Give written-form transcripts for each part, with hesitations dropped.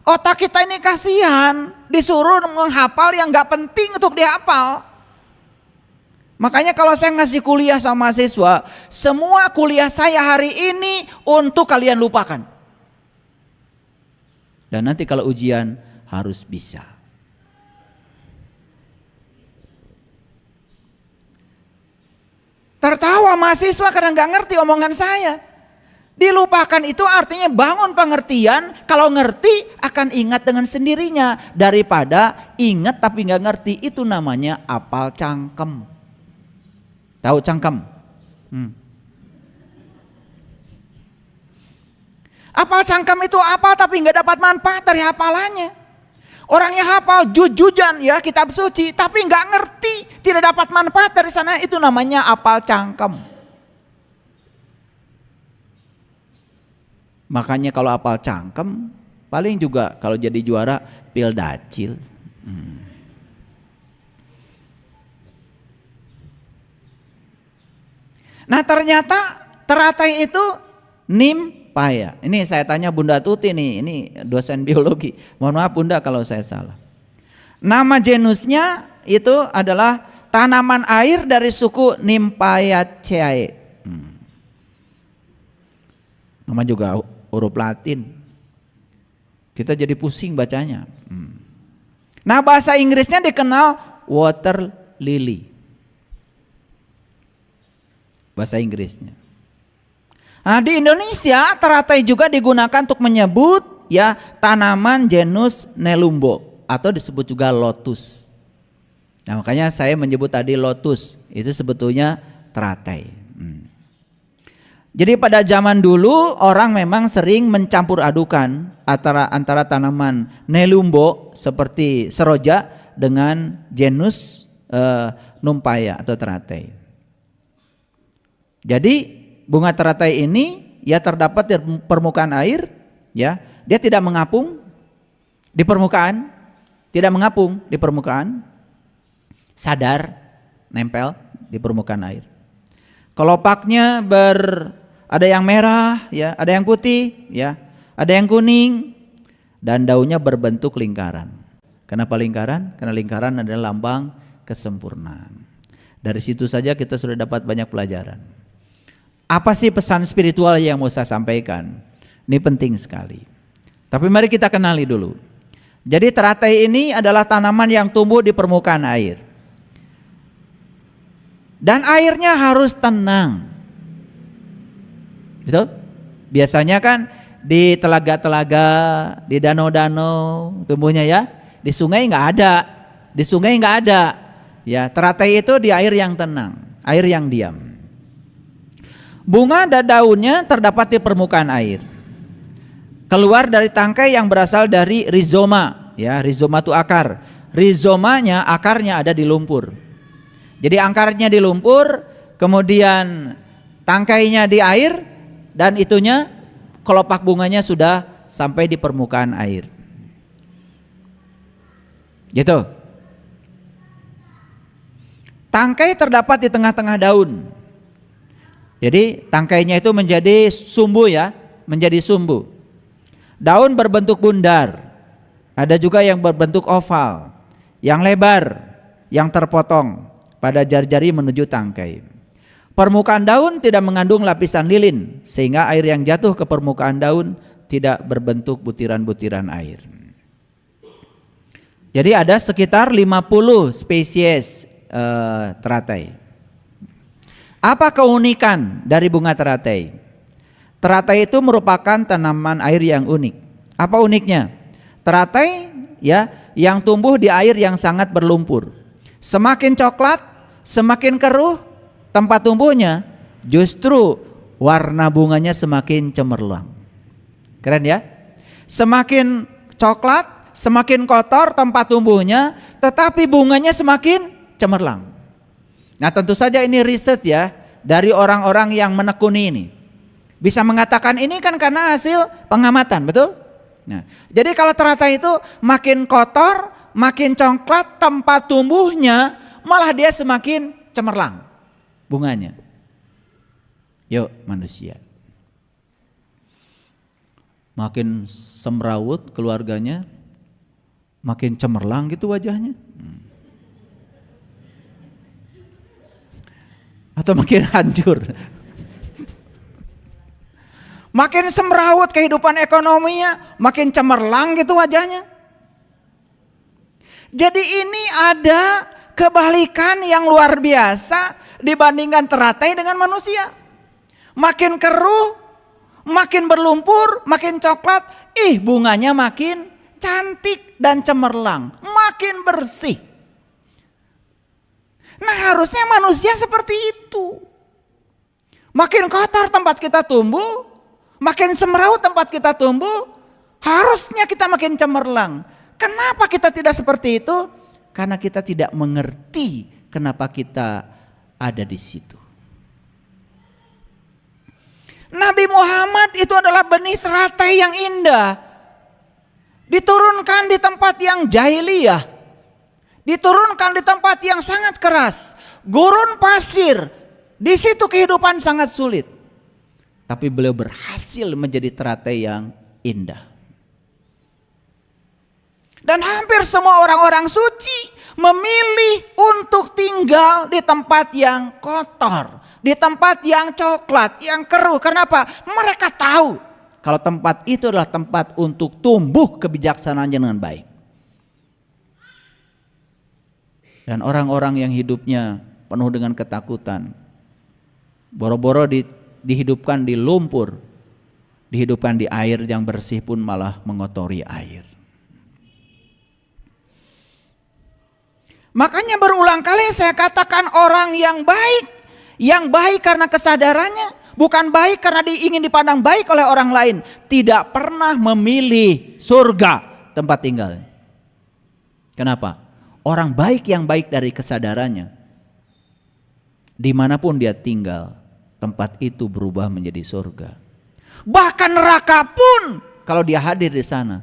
Otak kita ini kasihan, disuruh menghafal yang gak penting untuk dihafal. Makanya kalau saya ngasih kuliah sama mahasiswa, semua kuliah saya hari ini untuk kalian lupakan. Dan nanti kalau ujian harus bisa. Tertawa mahasiswa karena gak ngerti omongan saya. Dilupakan itu artinya bangun pengertian. Kalau ngerti akan ingat dengan sendirinya. Daripada ingat tapi gak ngerti, itu namanya apal cangkem. Tahu cangkem? Apal cangkem itu apal tapi gak dapat manfaat dari hafalannya. Orang yang hafal jujujan ya kitab suci tapi gak ngerti, tidak dapat manfaat dari sana, itu namanya apal cangkem. Makanya kalau apal cangkem paling juga kalau jadi juara pil dacil. Nah ternyata teratai itu nimpaya. Ini saya tanya Bunda Tuti nih, ini dosen biologi. Mohon maaf Bunda kalau saya salah. Nama genusnya itu adalah tanaman air dari suku Nymphaeaceae. Nama juga huruf Latin. Kita jadi pusing bacanya. Nah bahasa Inggrisnya dikenal water lily. Bahasa Inggrisnya. Nah di Indonesia teratai juga digunakan untuk menyebut ya tanaman genus Nelumbo atau disebut juga lotus. Nah makanya saya menyebut tadi lotus, itu sebetulnya teratai. Jadi pada zaman dulu orang memang sering mencampur adukan antara tanaman Nelumbo seperti seroja dengan genus Nymphaea atau teratai. Jadi bunga teratai ini ya terdapat di permukaan air, ya dia tidak mengapung di permukaan, tidak mengapung di permukaan, sadar nempel di permukaan air. Kelopaknya ada yang merah, ya, ada yang putih, ya, ada yang kuning, dan daunnya berbentuk lingkaran. Kenapa lingkaran? Karena lingkaran adalah lambang kesempurnaan. Dari situ saja kita sudah dapat banyak pelajaran. Apa sih pesan spiritual yang mau saya sampaikan? Ini penting sekali. Tapi mari kita kenali dulu. Jadi teratai ini adalah tanaman yang tumbuh di permukaan air. Dan airnya harus tenang. Betul? Biasanya kan di telaga-telaga, di danau-danau tumbuhnya ya. Di sungai nggak ada. Di sungai nggak ada. Ya, teratai itu di air yang tenang, air yang diam. Bunga dan daunnya terdapat di permukaan air. Keluar dari tangkai yang berasal dari rizoma, ya, rizoma itu akar. Rizomanya, akarnya ada di lumpur. Jadi akarnya di lumpur, kemudian tangkainya di air, dan itunya kelopak bunganya sudah sampai di permukaan air. Gitu. Tangkai terdapat di tengah-tengah daun. Jadi tangkainya itu menjadi sumbu ya, menjadi sumbu. Daun berbentuk bundar. Ada juga yang berbentuk oval, yang lebar, yang terpotong pada jari-jari menuju tangkai. Permukaan daun tidak mengandung lapisan lilin sehingga air yang jatuh ke permukaan daun tidak berbentuk butiran-butiran air. Jadi ada sekitar 50 spesies teratai. Apa keunikan dari bunga teratai? Teratai itu merupakan tanaman air yang unik. Apa uniknya? Teratai ya yang tumbuh di air yang sangat berlumpur. Semakin coklat, semakin keruh tempat tumbuhnya, justru warna bunganya semakin cemerlang. Keren ya? Semakin coklat, semakin kotor tempat tumbuhnya, tetapi bunganya semakin cemerlang. Nah tentu saja ini riset ya dari orang-orang yang menekuni ini. Bisa mengatakan ini kan karena hasil pengamatan, betul? Nah, jadi kalau teratai itu makin kotor, makin coklat tempat tumbuhnya, malah dia semakin cemerlang bunganya. Yuk manusia. makin semrawut keluarganya, makin cemerlang gitu wajahnya. Atau makin hancur. Makin semrawut kehidupan ekonominya, makin cemerlang gitu wajahnya. Jadi ini ada kebalikan yang luar biasa dibandingkan teratai dengan manusia. Makin keruh, makin berlumpur, makin coklat, bunganya makin cantik dan cemerlang, makin bersih. Nah, harusnya manusia seperti itu. Makin kotor tempat kita tumbuh, makin semrawut tempat kita tumbuh, harusnya kita makin cemerlang. Kenapa kita tidak seperti itu? Karena kita tidak mengerti kenapa kita ada di situ. Nabi Muhammad itu adalah benih teratai yang indah. Diturunkan di tempat yang jahiliyah. Diturunkan di tempat yang sangat keras. Gurun pasir. Di situ kehidupan sangat sulit. Tapi beliau berhasil menjadi teratai yang indah. Dan hampir semua orang-orang suci memilih untuk tinggal di tempat yang kotor, di tempat yang coklat, yang keruh. Kenapa? Mereka tahu kalau tempat itu adalah tempat untuk tumbuh kebijaksanaannya dengan baik. Dan orang-orang yang hidupnya penuh dengan ketakutan, boro-boro dihidupkan di lumpur, dihidupkan di air yang bersih pun malah mengotori air. Makanya berulang kali saya katakan orang yang baik karena kesadarannya, bukan baik karena ingin dipandang baik oleh orang lain, tidak pernah memilih surga tempat tinggal. Kenapa? Orang baik yang baik dari kesadarannya, dimanapun dia tinggal, tempat itu berubah menjadi surga. Bahkan neraka pun, kalau dia hadir di sana,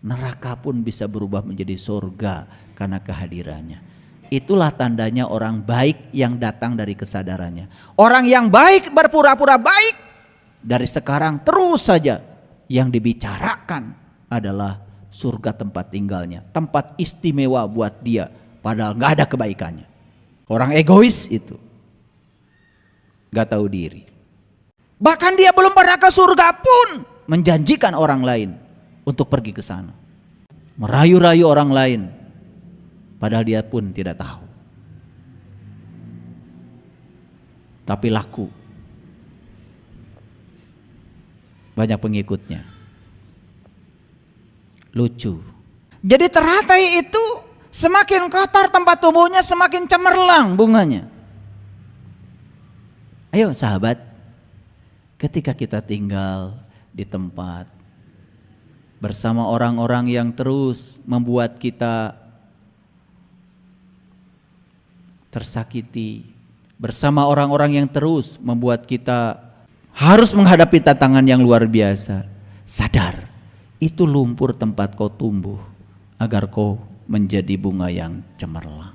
neraka pun bisa berubah menjadi surga karena kehadirannya. Itulah tandanya orang baik yang datang dari kesadarannya. Orang yang baik berpura-pura baik, dari sekarang terus saja yang dibicarakan adalah surga tempat tinggalnya, tempat istimewa buat dia, padahal gak ada kebaikannya. Orang egois itu, gak tahu diri. Bahkan dia belum pernah ke surga pun menjanjikan orang lain untuk pergi ke sana, merayu-rayu orang lain, padahal dia pun tidak tahu. Tapi laku, banyak pengikutnya, lucu. Jadi teratai itu semakin kotor tempat tumbuhnya, semakin cemerlang bunganya. Ayo sahabat, ketika kita tinggal di tempat bersama orang-orang yang terus membuat kita tersakiti, bersama orang-orang yang terus membuat kita harus menghadapi tantangan yang luar biasa, sadar itu lumpur tempat kau tumbuh agar kau menjadi bunga yang cemerlang.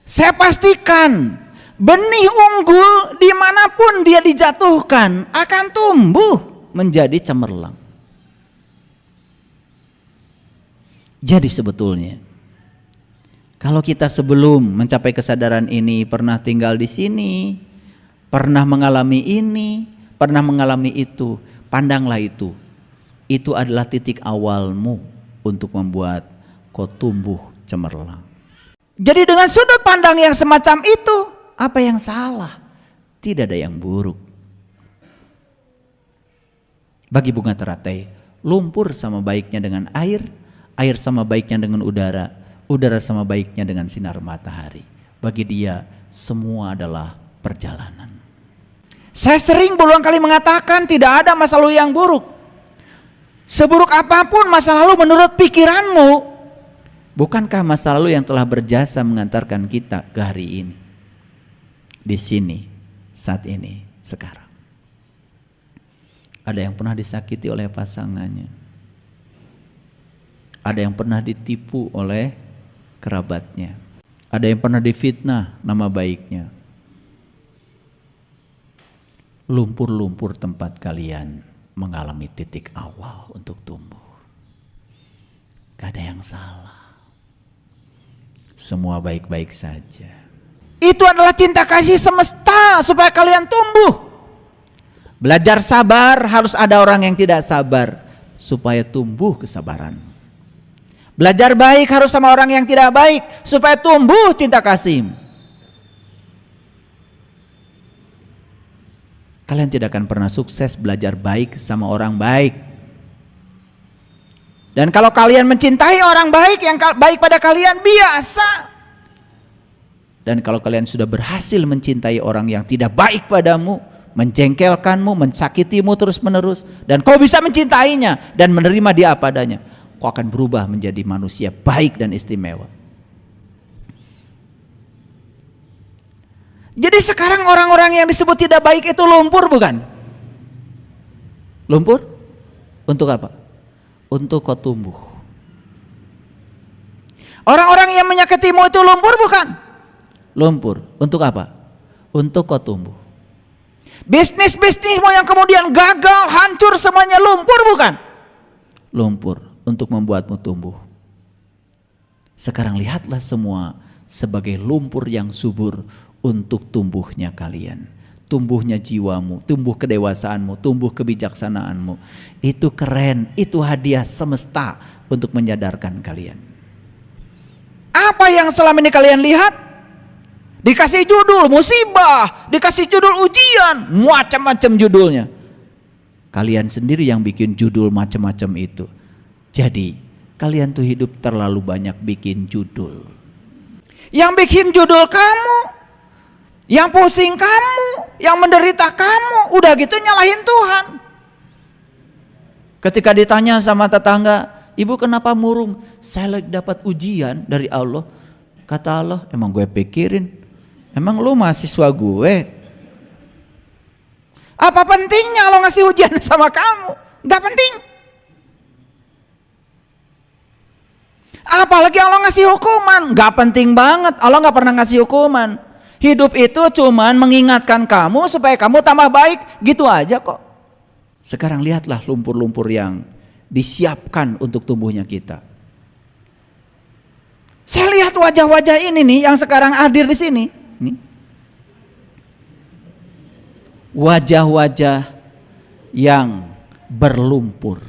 Saya pastikan benih unggul dimanapun dia dijatuhkan akan tumbuh menjadi cemerlang. Jadi sebetulnya kalau kita sebelum mencapai kesadaran ini pernah tinggal di sini, pernah mengalami ini, pernah mengalami itu, pandanglah itu. Itu adalah titik awalmu untuk membuat kau tumbuh cemerlang. Jadi dengan sudut pandang yang semacam itu, apa yang salah? Tidak ada yang buruk. Bagi bunga teratai, lumpur sama baiknya dengan air, air sama baiknya dengan udara, udara sama baiknya dengan sinar matahari. Bagi dia semua adalah perjalanan. Saya sering berulang kali mengatakan tidak ada masa lalu yang buruk. Seburuk apapun masa lalu menurut pikiranmu, bukankah masa lalu yang telah berjasa mengantarkan kita ke hari ini, di sini, saat ini, sekarang? Ada yang pernah disakiti oleh pasangannya, ada yang pernah ditipu oleh kerabatnya, ada yang pernah difitnah nama baiknya. lumpur-lumpur tempat kalian mengalami titik awal untuk tumbuh. Gak ada yang salah. Semua baik-baik saja. Itu adalah cinta kasih semesta supaya kalian tumbuh. Belajar sabar, harus ada orang yang tidak sabar supaya tumbuh kesabaran. Belajar baik harus sama orang yang tidak baik supaya tumbuh cinta kasih. Kalian tidak akan pernah sukses belajar baik sama orang baik. Dan kalau kalian mencintai orang baik yang baik pada kalian, biasa. Dan kalau kalian sudah berhasil mencintai orang yang tidak baik padamu, menjengkelkanmu, mensakitimu terus menerus, dan kau bisa mencintainya dan menerima dia apa adanya, kau akan berubah menjadi manusia baik dan istimewa. Jadi sekarang orang-orang yang disebut tidak baik itu lumpur, bukan? Lumpur? Untuk apa? Untuk kau tumbuh. Orang-orang yang menyakitimu itu lumpur, bukan? Lumpur. Untuk apa? Untuk kau tumbuh. Bisnis-bisnismu yang kemudian gagal, hancur semuanya, lumpur, bukan? Lumpur. Untuk membuatmu tumbuh. Sekarang lihatlah semua sebagai lumpur yang subur untuk tumbuhnya kalian, tumbuhnya jiwamu, tumbuh kedewasaanmu, tumbuh kebijaksanaanmu. Itu keren, itu hadiah semesta untuk menyadarkan kalian. Apa yang selama ini kalian lihat? Dikasih judul musibah, dikasih judul ujian, macam-macam judulnya. Kalian sendiri yang bikin judul macam-macam itu. Jadi kalian tuh hidup terlalu banyak bikin judul. Yang bikin judul kamu, yang pusing kamu, yang menderita kamu, udah gitu nyalahin Tuhan. Ketika ditanya sama tetangga, ibu kenapa murung? Saya lagi dapat ujian dari Allah. Kata Allah, emang gue pikirin, emang lu mahasiswa gue? Apa pentingnya Allah ngasih ujian sama kamu? Gak penting. Apalagi Allah ngasih hukuman, gak penting banget. Allah gak pernah ngasih hukuman. Hidup itu cuman mengingatkan kamu supaya kamu tambah baik, gitu aja kok. Sekarang lihatlah lumpur-lumpur yang disiapkan untuk tumbuhnya kita. Saya lihat wajah-wajah ini nih yang sekarang hadir di sini. Wajah-wajah yang berlumpur.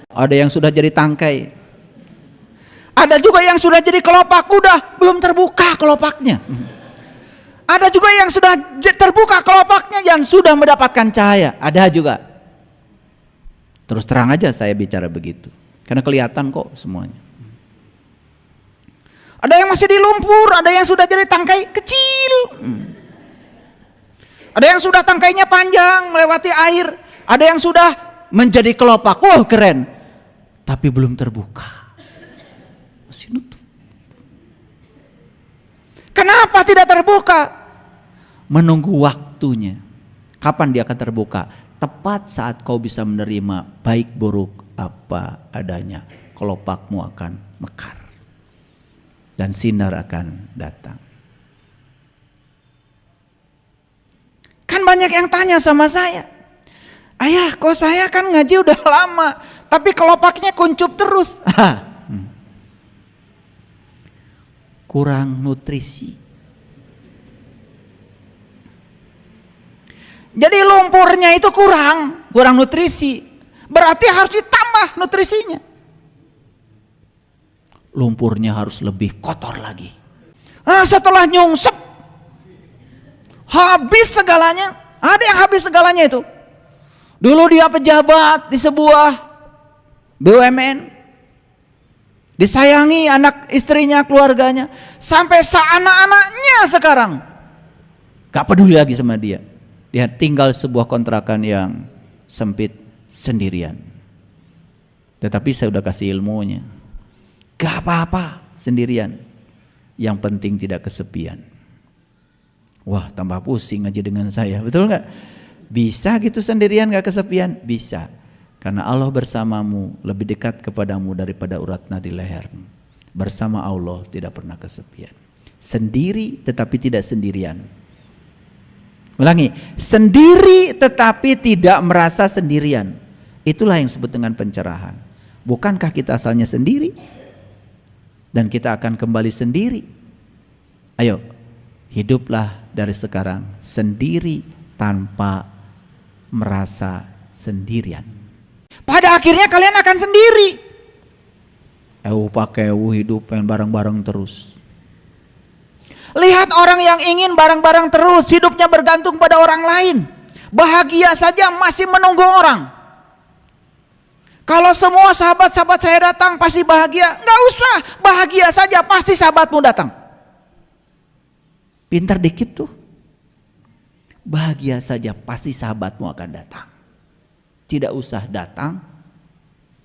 Ada yang sudah jadi tangkai. Ada juga yang sudah jadi kelopak, udah belum terbuka kelopaknya. Ada juga yang sudah terbuka kelopaknya dan sudah mendapatkan cahaya. Ada juga. Terus terang aja saya bicara begitu. Karena kelihatan kok semuanya. Ada yang masih di lumpur, ada yang sudah jadi tangkai kecil. Ada yang sudah tangkainya panjang melewati air. Ada yang sudah menjadi kelopak. Wah, keren. Tapi belum terbuka. Masih nutup. Kenapa tidak terbuka? Menunggu waktunya. Kapan dia akan terbuka? Tepat saat kau bisa menerima baik buruk apa adanya. Kelopakmu akan mekar. Dan sinar akan datang. Kan banyak yang tanya sama saya. Ayah, kok saya kan ngaji udah lama. Tapi kelopaknya kuncup terus. Kurang nutrisi. Jadi lumpurnya itu kurang nutrisi. Berarti harus ditambah nutrisinya. Lumpurnya harus lebih kotor lagi. Setelah nyungsep, habis segalanya. Ada yang habis segalanya itu. Dulu dia pejabat di sebuah BUMN. Disayangi anak istrinya, keluarganya. Sampai anak-anaknya sekarang gak peduli lagi sama dia. Dia tinggal sebuah kontrakan yang sempit sendirian. Tetapi saya udah kasih ilmunya. Gak apa-apa sendirian. Yang penting tidak kesepian. Wah, tambah pusing aja dengan saya. Betul gak? Bisa gitu sendirian gak kesepian? Bisa. Karena Allah bersamamu, lebih dekat kepadamu daripada urat nadi leher. Bersama Allah tidak pernah kesepian. Sendiri tetapi tidak sendirian. Ulangi, sendiri tetapi tidak merasa sendirian. Itulah yang disebut dengan pencerahan. Bukankah kita asalnya sendiri? Dan kita akan kembali sendiri. Ayo, hiduplah dari sekarang sendiri tanpa merasa sendirian. Pada akhirnya kalian akan sendiri. Pakai hidup pengen bareng-bareng terus. Lihat orang yang ingin bareng-bareng terus, hidupnya bergantung pada orang lain. Bahagia saja masih menunggu orang. Kalau semua sahabat-sahabat saya datang pasti bahagia, nggak usah, bahagia saja pasti sahabatmu datang. Pintar dikit tuh. Bahagia saja pasti sahabatmu akan datang. Tidak usah datang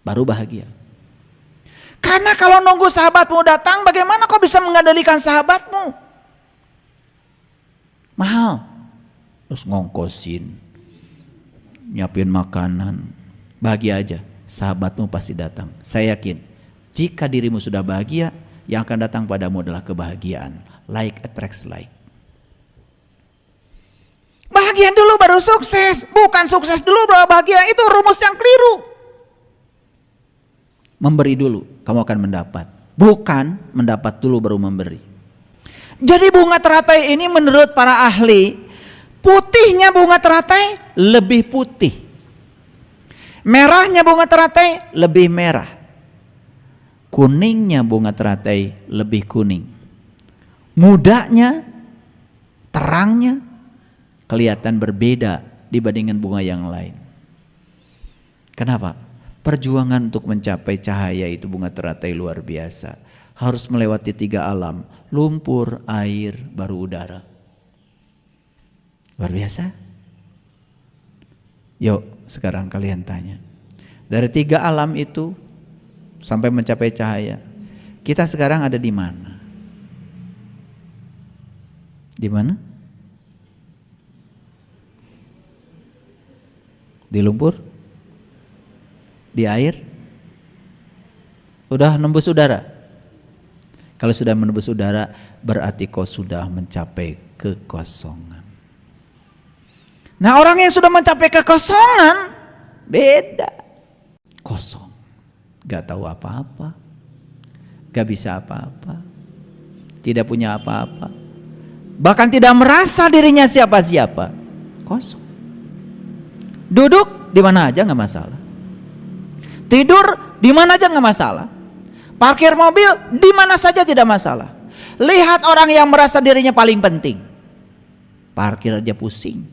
baru bahagia. Karena kalau nunggu sahabatmu datang, bagaimana kau bisa mengendalikan sahabatmu? Mahal. Terus ngongkosin, nyiapin makanan. Bahagia aja, sahabatmu pasti datang. Saya yakin, jika dirimu sudah bahagia, yang akan datang padamu adalah kebahagiaan. Like attracts like. Bahagia dulu baru sukses, bukan sukses dulu baru bahagia. Itu rumus yang keliru. Memberi dulu, kamu akan mendapat. Bukan mendapat dulu baru memberi. Jadi bunga teratai ini menurut para ahli, putihnya bunga teratai lebih putih. Merahnya bunga teratai lebih merah. Kuningnya bunga teratai lebih kuning. Mudanya, terangnya kelihatan berbeda dibandingkan bunga yang lain. Kenapa? Perjuangan untuk mencapai cahaya itu bunga teratai luar biasa. Harus melewati 3 alam, lumpur, air, baru udara. Luar biasa. Yuk sekarang kalian tanya, dari 3 alam itu sampai mencapai cahaya, kita sekarang ada di mana? Di mana? Di lumpur? Di air? Udah nembus udara? Kalau sudah menembus udara, berarti kau sudah mencapai kekosongan. Nah, orang yang sudah mencapai kekosongan beda. Kosong, gak tahu apa-apa, gak bisa apa-apa, tidak punya apa-apa, bahkan tidak merasa dirinya siapa-siapa. Kosong. Duduk di mana aja gak masalah, tidur di mana aja gak masalah, parkir mobil di mana saja tidak masalah. Lihat orang yang merasa dirinya paling penting, parkir aja pusing.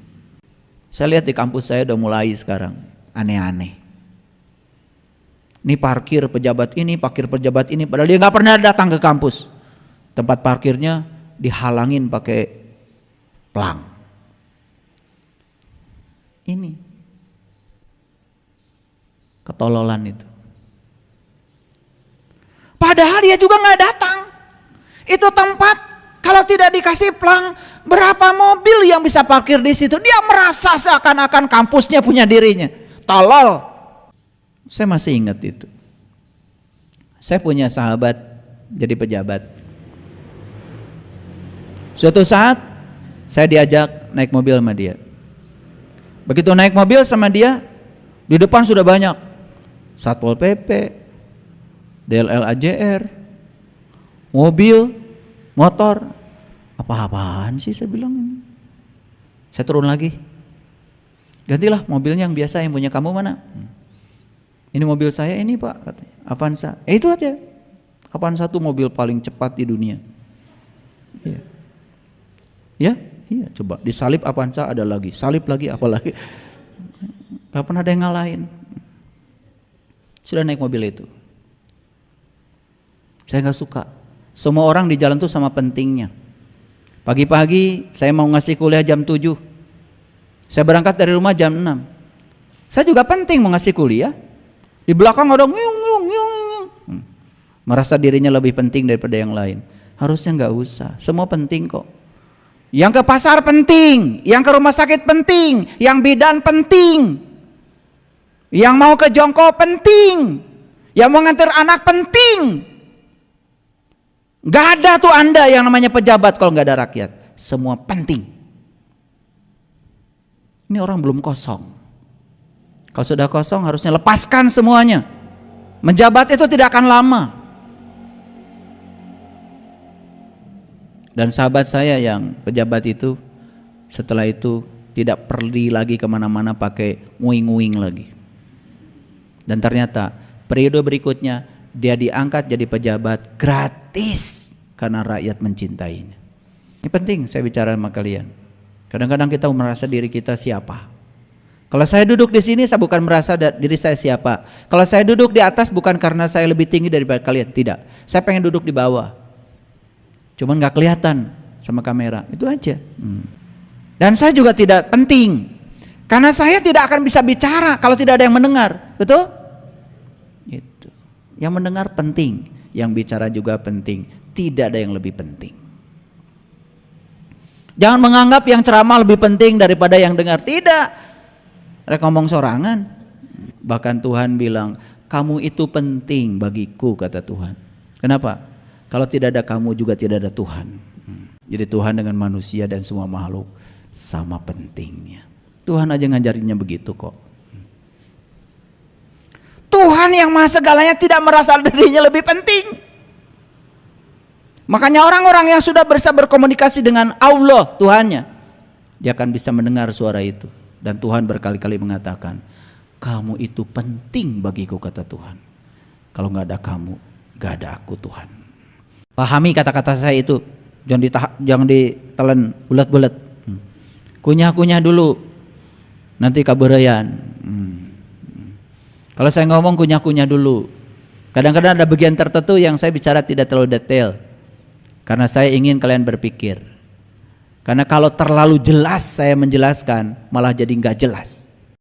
Saya lihat di kampus saya udah mulai sekarang aneh-aneh. Ini parkir pejabat ini, padahal dia nggak pernah datang ke kampus. Tempat parkirnya dihalangin pakai pelang. Ini ketololan itu. Padahal dia juga nggak datang. Itu tempat kalau tidak dikasih pelang, berapa mobil yang bisa parkir di situ? Dia merasa seakan-akan kampusnya punya dirinya. Tolol. Saya masih ingat itu. Saya punya sahabat jadi pejabat. Suatu saat saya diajak naik mobil sama dia. Begitu naik mobil sama dia, di depan sudah banyak Satpol PP, DLL AJR, mobil, motor. Apa-apaan sih, saya bilang. Saya turun lagi. Gantilah mobilnya yang biasa, yang punya kamu mana? Ini mobil saya ini Pak, katanya. Avanza. Itu aja. Avanza itu mobil paling cepat di dunia. Iya. Ya, iya, coba disalip Avanza ada lagi, salip lagi apa lagi. Gak pernah ada yang ngalahin. Sudah naik mobil itu. Saya gak suka. Semua orang di jalan tuh sama pentingnya. Pagi-pagi saya mau ngasih kuliah jam 7. Saya berangkat dari rumah jam 6. Saya juga penting mau ngasih kuliah. Di belakang ada merasa dirinya lebih penting daripada yang lain. Harusnya nggak usah. Semua penting kok. Yang ke pasar penting, yang ke rumah sakit penting, yang bidan penting, yang mau ke jongkok penting, yang mau nganter anak penting. Gak ada tuh Anda yang namanya pejabat kalau gak ada rakyat. Semua penting. Ini orang belum kosong. Kalau sudah kosong harusnya lepaskan semuanya. Menjabat itu tidak akan lama. Dan sahabat saya yang pejabat itu setelah itu tidak pergi lagi kemana-mana pakai nguing-nguing lagi. Dan ternyata periode berikutnya dia diangkat jadi pejabat gratis karena rakyat mencintainya. Ini penting saya bicara sama kalian. Kadang-kadang kita merasa diri kita siapa. Kalau saya duduk di sini saya bukan merasa diri saya siapa. Kalau saya duduk di atas bukan karena saya lebih tinggi daripada kalian, tidak. Saya pengen duduk di bawah. Cuman gak kelihatan sama kamera, itu aja. Dan saya juga tidak penting, karena saya tidak akan bisa bicara kalau tidak ada yang mendengar, betul? Itu. Yang mendengar penting, yang bicara juga penting. Tidak ada yang lebih penting. Jangan menganggap yang ceramah lebih penting daripada yang dengar. Tidak. Mereka ngomong sorangan. Bahkan Tuhan bilang, kamu itu penting bagiku, kata Tuhan. Kenapa? Kalau tidak ada kamu juga tidak ada Tuhan. Jadi Tuhan dengan manusia dan semua makhluk sama pentingnya. Tuhan aja ngajarinnya begitu kok. Tuhan yang maha segalanya tidak merasa dirinya lebih penting. Makanya orang-orang yang sudah bisa berkomunikasi dengan Allah Tuhannya, dia akan bisa mendengar suara itu. Dan Tuhan berkali-kali mengatakan, kamu itu penting bagiku, kata Tuhan. Kalau gak ada kamu, gak ada aku, Tuhan. Pahami kata-kata saya itu, jangan ditelan bulat-bulat. Kunyah-kunyah dulu, nanti kaburayan. Kalau saya ngomong kunyah-kunyah dulu. Kadang-kadang ada bagian tertentu yang saya bicara tidak terlalu detail, karena saya ingin kalian berpikir. Karena kalau terlalu jelas saya menjelaskan, malah jadi nggak jelas.